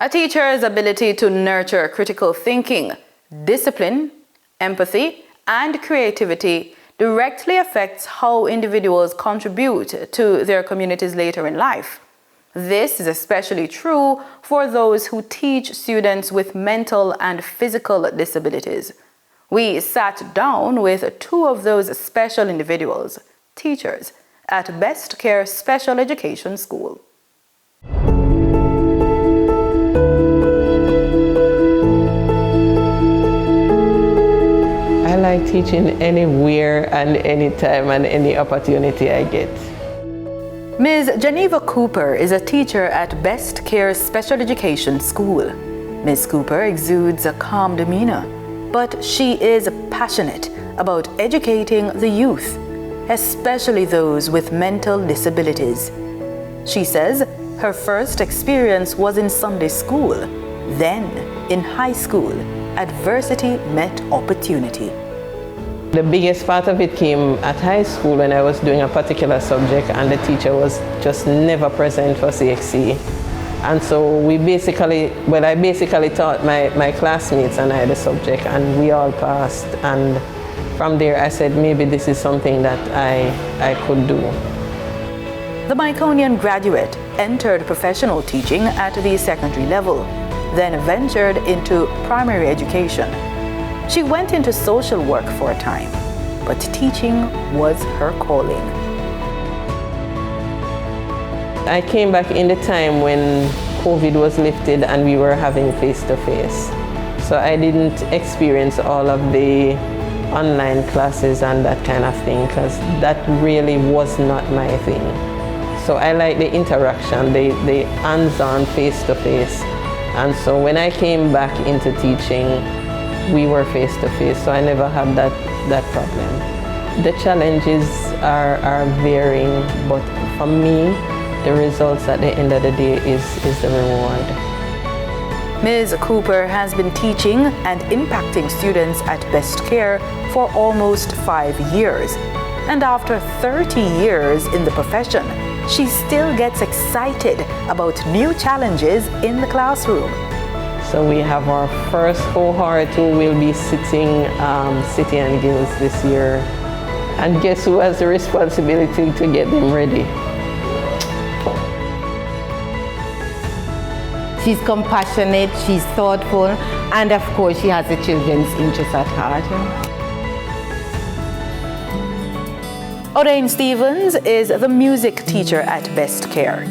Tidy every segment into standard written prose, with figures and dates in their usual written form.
A teacher's ability to nurture critical thinking, discipline, empathy, and creativity directly affects how individuals contribute to their communities later in life. This is especially true for those who teach students with mental and physical disabilities. We sat down with two of those special individuals, teachers, at Best Care Special Education School. I like teaching anywhere and anytime and any opportunity I get. Ms. Geneva Cooper is a teacher at Best Care Special Education School. Ms. Cooper exudes a calm demeanor, but she is passionate about educating the youth, especially those with mental disabilities. She says her first experience was in Sunday school. Then, in high school, adversity met opportunity. The biggest part of it came at high school when I was doing a particular subject and the teacher was just never present for CXC. And so I basically taught my classmates and I the subject, and we all passed. And from there I said maybe this is something that I could do. The Myconian graduate entered professional teaching at the secondary level, then ventured into primary education. She went into social work for a time, but teaching was her calling. I came back in the time when COVID was lifted and we were having face-to-face. So I didn't experience all of the online classes and that kind of thing, because that really was not my thing. So I like the interaction, the hands-on face-to-face. And so when I came back into teaching, we were face-to-face, so I never had that problem. The challenges are varying, but for me, the results at the end of the day is the reward. Ms. Cooper has been teaching and impacting students at Best Care for almost 5 years. And after 30 years in the profession, she still gets excited about new challenges in the classroom. So we have our first cohort who will be sitting City and Guilds this year. And guess who has the responsibility to get them ready? She's compassionate, she's thoughtful, and of course she has the children's interests at heart. Odain Stevens is the music teacher at Best Care.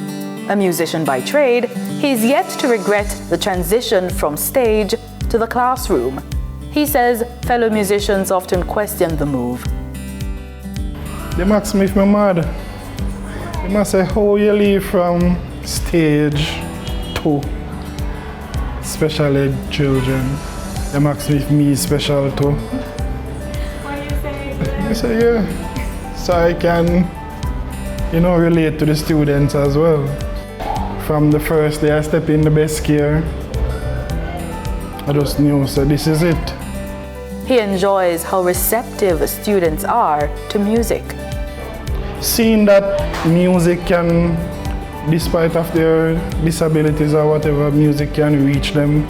A musician by trade, he's yet to regret the transition from stage to the classroom. He says fellow musicians often question the move. They ask me if I'm mad. They must say, how you leave from stage to special ed children? They ask me if me special too. What do you say? I say, yeah. So I can, relate to the students as well. From the first day I step in the Best Care, I just knew, so this is it. He enjoys how receptive students are to music. Seeing that music can, despite of their disabilities or whatever, music can reach them.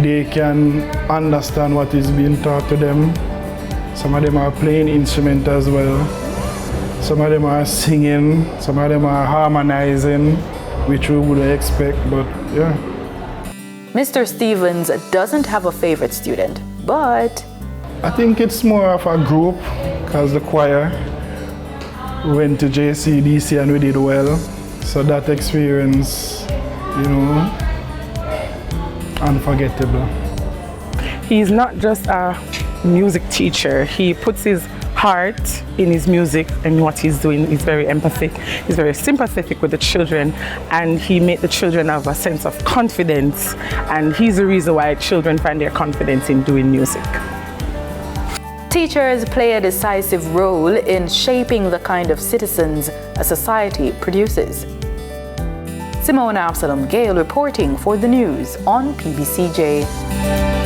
They can understand what is being taught to them. Some of them are playing instruments as well. Some of them are singing, some of them are harmonizing, which we would expect, but yeah. Mr. Stevens doesn't have a favorite student, but I think it's more of a group, because the choir went to JCDC and we did well. So that experience, unforgettable. He's not just a music teacher. He puts his heart in his music and what he's doing. He's very empathic. He's very sympathetic with the children, and he made the children have a sense of confidence, and he's the reason why children find their confidence in doing music. teachers play a decisive role in shaping the kind of citizens a society produces. Simone Absalom Gale reporting for the news on PBCJ.